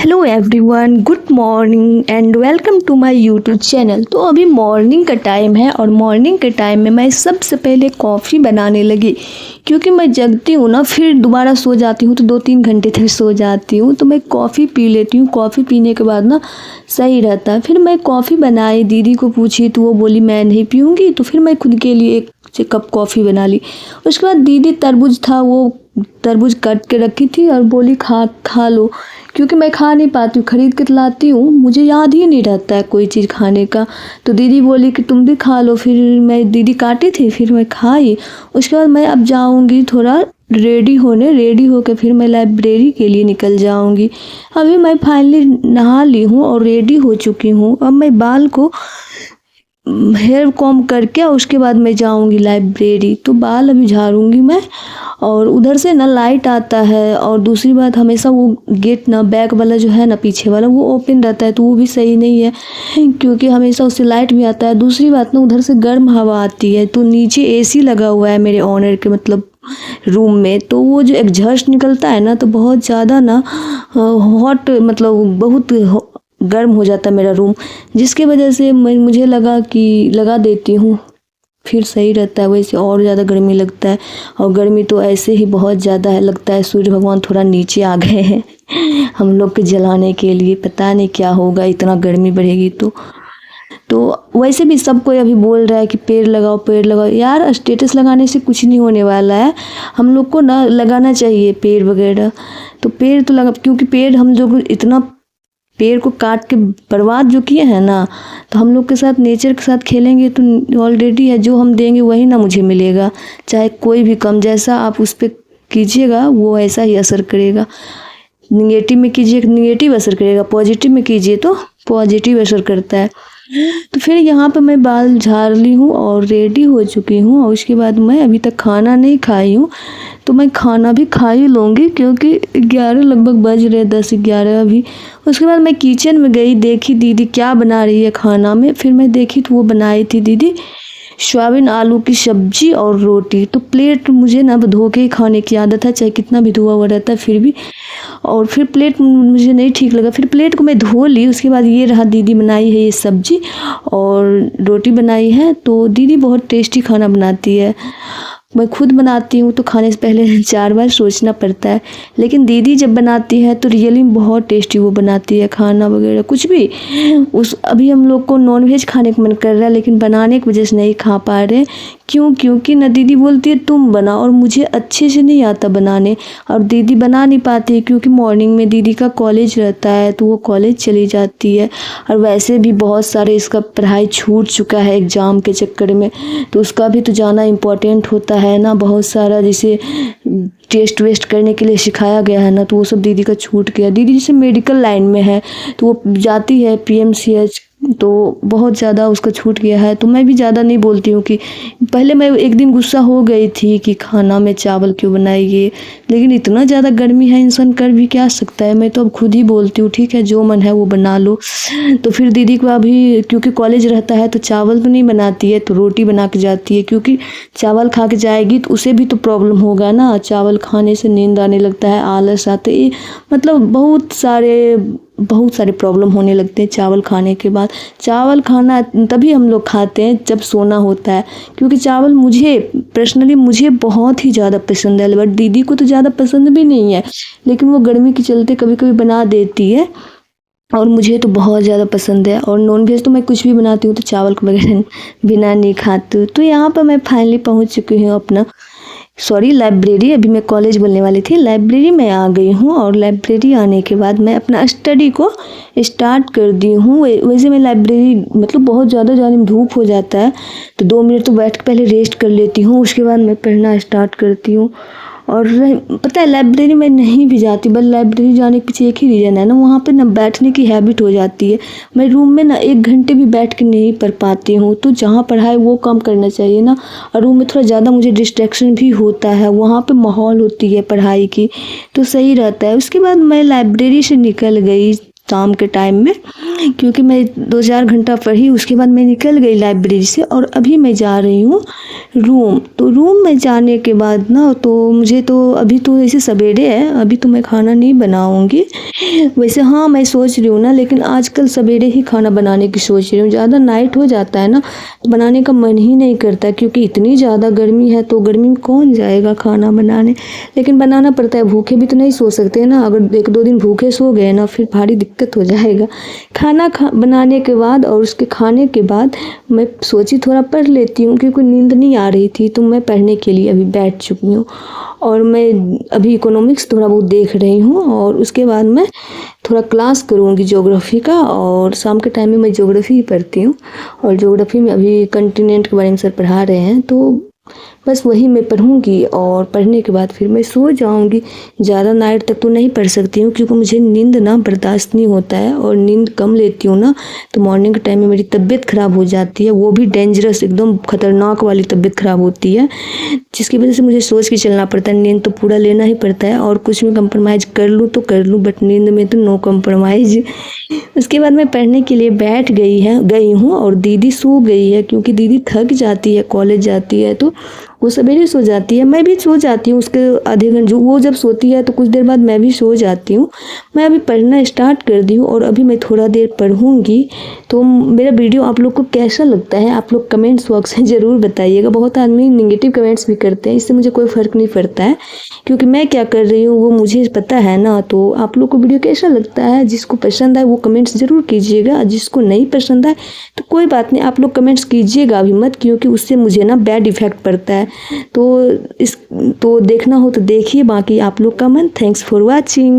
Hello everyone, good morning and welcome to my YouTube channel. तो अभी morning का time है और मॉर्निंग के टाइम में मैं सबसे पहले कॉफ़ी बनाने लगी, क्योंकि मैं जगती हूँ ना, फिर दोबारा सो जाती हूँ तो 2-3 घंटे तक सो जाती हूँ। तो मैं कॉफ़ी पी लेती हूँ, कॉफ़ी पीने के बाद ना सही रहता है। फिर मैं कॉफ़ी बनाई, दीदी को पूछी तो वो बोली मैं नहीं पीऊँगी, तो फिर मैं खुद के लिए एक कप कॉफ़ी बना ली। उसके बाद दीदी तरबूज था, वो तरबूज काट के रखी थी और बोली खा लो, क्योंकि मैं खा नहीं पाती हूँ, ख़रीद के लाती हूँ, मुझे याद ही नहीं रहता है कोई चीज़ खाने का। तो दीदी बोली कि तुम भी खा लो, फिर मैं दीदी काटी थी, फिर मैं खाई। उसके बाद मैं अब जाऊँगी थोड़ा रेडी होकर फिर मैं लाइब्रेरी के लिए निकल जाऊँगी। अभी मैं फाइनली नहा ली हूँ और रेडी हो चुकी हूँ। अब मैं बाल को हेयर कॉम करके उसके बाद मैं जाऊंगी लाइब्रेरी। तो बाल अभी झाड़ूंगी मैं, और उधर से ना लाइट आता है, और दूसरी बात हमेशा वो गेट ना बैक वाला जो है ना, पीछे वाला, वो ओपन रहता है, तो वो भी सही नहीं है, क्योंकि हमेशा उससे लाइट भी आता है। दूसरी बात ना, उधर से गर्म हवा आती है, तो नीचे एसी लगा हुआ है मेरे ऑनर के मतलब रूम में, तो वो जो एग्जॉस्ट निकलता है ना, तो बहुत ज़्यादा ना हॉट, मतलब बहुत गर्म हो जाता है मेरा रूम, जिसकी वजह से मुझे लगा कि लगा देती हूँ, फिर सही रहता है। वैसे और ज़्यादा गर्मी लगता है, और गर्मी तो ऐसे ही बहुत ज़्यादा है, लगता है सूर्य भगवान थोड़ा नीचे आ गए हैं हम लोग के जलाने के लिए। पता नहीं क्या होगा, इतना गर्मी बढ़ेगी तो वैसे भी सब कोई अभी बोल रहा है कि पेड़ लगाओ यार। स्टेटस लगाने से कुछ नहीं होने वाला है, हम लोग को ना लगाना चाहिए पेड़ वगैरह। तो पेड़ तो लगा, क्योंकि पेड़ हम लोग इतना पेड़ को काट के बर्बाद जो किए हैं ना, तो हम लोग के साथ, नेचर के साथ खेलेंगे तो ऑलरेडी है, जो हम देंगे वही ना मुझे मिलेगा। चाहे कोई भी कम, जैसा आप उस पर कीजिएगा वो ऐसा ही असर करेगा। निगेटिव में कीजिए निगेटिव असर करेगा, पॉजिटिव में कीजिए तो पॉजिटिव असर करता है। तो फिर यहाँ पर मैं बाल झाड़ ली हूँ और रेडी हो चुकी हूँ, और उसके बाद मैं अभी तक खाना नहीं खाई हूँ, तो मैं खाना भी खा ही लूँगी, क्योंकि 11 लगभग बज रहे, 10-11 अभी। उसके बाद मैं किचन में गई, देखी दीदी क्या बना रही है खाना में। फिर मैं देखी तो वो बनाई थी दीदी सोयाबीन आलू की सब्जी और रोटी। तो प्लेट मुझे ना धो के ही खाने की आदत है, चाहे कितना भी धुआ हुआ रहता है फिर भी। और फिर प्लेट मुझे नहीं ठीक लगा, फिर प्लेट को मैं धो ली। उसके बाद ये रहा, दीदी बनाई है ये सब्जी और रोटी बनाई है। तो दीदी बहुत टेस्टी खाना बनाती है। मैं खुद बनाती हूँ तो खाने से पहले 4 बार सोचना पड़ता है, लेकिन दीदी जब बनाती है तो रियली बहुत टेस्टी वो बनाती है खाना वगैरह कुछ भी। अभी हम लोग को नॉनवेज खाने का मन कर रहा है, लेकिन बनाने की वजह से नहीं खा पा रहे। क्योंकि ना दीदी बोलती है तुम बना, और मुझे अच्छे से नहीं आता बनाने, और दीदी बना नहीं पाती है, क्योंकि मॉर्निंग में दीदी का कॉलेज रहता है, तो वो कॉलेज चली जाती है। और वैसे भी बहुत सारे इसका पढ़ाई छूट चुका है एग्ज़ाम के चक्कर में, तो उसका भी तो जाना इम्पोर्टेंट होता है ना, बहुत सारा जैसे टेस्ट वेस्ट करने के लिए सिखाया गया है ना, तो वो सब दीदी का छूट गया। दीदी जैसे मेडिकल लाइन में है, तो वो जाती है PMCH, तो बहुत ज़्यादा उसका छूट गया है। तो मैं भी ज़्यादा नहीं बोलती हूँ कि पहले मैं एक दिन गुस्सा हो गई थी कि खाना में चावल क्यों बनाइए, लेकिन इतना ज़्यादा गर्मी है, इंसान कर भी क्या सकता है। मैं तो अब खुद ही बोलती हूँ ठीक है, जो मन है वो बना लो। तो फिर दीदी को अभी क्योंकि कॉलेज रहता है तो चावल तो नहीं बनाती है, तो रोटी बना के जाती है, क्योंकि चावल खा के जाएगी तो उसे भी तो प्रॉब्लम होगा ना। चावल खाने से नींद आने लगता है, आलस आते, मतलब बहुत सारे प्रॉब्लम होने लगते हैं चावल खाने के बाद। चावल खाना तभी हम लोग खाते हैं जब सोना होता है, क्योंकि चावल पर्सनली मुझे बहुत ही ज़्यादा पसंद है, बट दीदी को तो ज़्यादा पसंद भी नहीं है, लेकिन वो गर्मी के चलते कभी कभी बना देती है, और मुझे तो बहुत ज़्यादा पसंद है। और नॉनवेज तो मैं कुछ भी बनाती हूँ तो चावल के बगैर बिना नहीं खाती हूँ। तो यहाँ पर मैं फाइनली पहुँच चुकी हूँ लाइब्रेरी। अभी मैं कॉलेज बोलने वाली थी, लाइब्रेरी में आ गई हूँ, और लाइब्रेरी आने के बाद मैं अपना स्टडी को स्टार्ट कर दी हूँ। वैसे मैं लाइब्रेरी मतलब बहुत ज़्यादा जाने में धूप हो जाता है, तो 2 मिनट तो बैठ के पहले रेस्ट कर लेती हूँ, उसके बाद मैं पढ़ना स्टार्ट करती हूँ। और पता है, लाइब्रेरी में नहीं भी जाती, बस लाइब्रेरी जाने के पीछे एक ही रीज़न है ना, वहाँ पे ना बैठने की हैबिट हो जाती है। मैं रूम में ना 1 घंटे भी बैठ के नहीं पढ़ पाती हूँ, तो जहाँ पढ़ाई वो कम करना चाहिए ना। और रूम में थोड़ा ज़्यादा मुझे डिस्ट्रैक्शन भी होता है, वहाँ पे माहौल होती है पढ़ाई की, तो सही रहता है। उसके बाद मैं लाइब्रेरी से निकल गई शाम के टाइम में, क्योंकि मैं 2-4 घंटा पढ़ी, उसके बाद मैं निकल गई लाइब्रेरी से और अभी मैं जा रही हूँ रूम। तो रूम में जाने के बाद ना तो मुझे तो अभी तो ऐसे सवेरे है, अभी तो मैं खाना नहीं बनाऊँगी। वैसे हाँ, मैं सोच रही हूँ ना, लेकिन आजकल सवेरे ही खाना बनाने की सोच रही हूँ। ज़्यादा नाइट हो जाता है ना तो बनाने का मन ही नहीं करता, क्योंकि इतनी ज़्यादा गर्मी है तो गर्मी में कौन जाएगा खाना बनाने। लेकिन बनाना पड़ता है, भूखे भी तो नहीं सो सकते ना। अगर 1-2 दिन भूखे सो गए ना फिर भारी दिक्कत हो जाएगा। खाना बनाने के बाद और उसके खाने के बाद मैं सोची थोड़ा पढ़ लेती हूँ, क्योंकि नींद नहीं आ रही थी। तो मैं पढ़ने के लिए अभी बैठ चुकी हूँ और मैं अभी इकोनॉमिक्स थोड़ा बहुत देख रही हूँ और उसके बाद मैं थोड़ा क्लास करूँगी ज्योग्राफी का। और शाम के टाइम में मैं ज्योग्राफी ही पढ़ती हूँ और ज्योग्राफी में अभी कंटिनेंट के बारे में सर पढ़ा रहे हैं, तो बस वही मैं पढ़ूँगी और पढ़ने के बाद फिर मैं सो जाऊँगी। ज़्यादा नाइट तक तो नहीं पढ़ सकती हूँ, क्योंकि मुझे नींद ना बर्दाश्त नहीं होता है और नींद कम लेती हूँ ना तो मॉर्निंग के टाइम में मेरी तबीयत ख़राब हो जाती है। वो भी डेंजरस, एकदम ख़तरनाक वाली तबीयत ख़राब होती है, जिसकी वजह से मुझे सोच के चलना पड़ता है। नींद तो पूरा लेना ही पड़ता है और कुछ भी कंप्रोमाइज़ कर लूँ तो कर लूँ, बट नींद में तो नो कंप्रोमाइज़। उसके बाद मैं पढ़ने के लिए बैठ गई हूँ और दीदी सो गई है, क्योंकि दीदी थक जाती है, कॉलेज जाती है तो वो सवेरे सो जाती है। मैं भी सो जाती हूँ उसके आधे घंटे, वो जब सोती है तो कुछ देर बाद मैं भी सो जाती हूँ। मैं अभी पढ़ना स्टार्ट कर दी हूँ और अभी मैं थोड़ा देर पढ़ूँगी। तो मेरा वीडियो आप लोग को कैसा लगता है आप लोग कमेंट्स बॉक्स में ज़रूर बताइएगा। बहुत आदमी नेगेटिव कमेंट्स भी करते हैं, इससे मुझे कोई फ़र्क नहीं पड़ता है, क्योंकि मैं क्या कर रही हूँ वो मुझे पता है ना। तो आप लोग को वीडियो कैसा लगता है, जिसको पसंद आए वो कमेंट्स ज़रूर कीजिएगा, जिसको नहीं पसंद आए तो कोई बात नहीं, आप लोग कमेंट्स कीजिएगा अभी मत, क्योंकि उससे मुझे ना बैड इफ़ेक्ट पड़ता है। तो देखना हो तो देखिए, बाकी आप लोग का मन। Thanks for watching.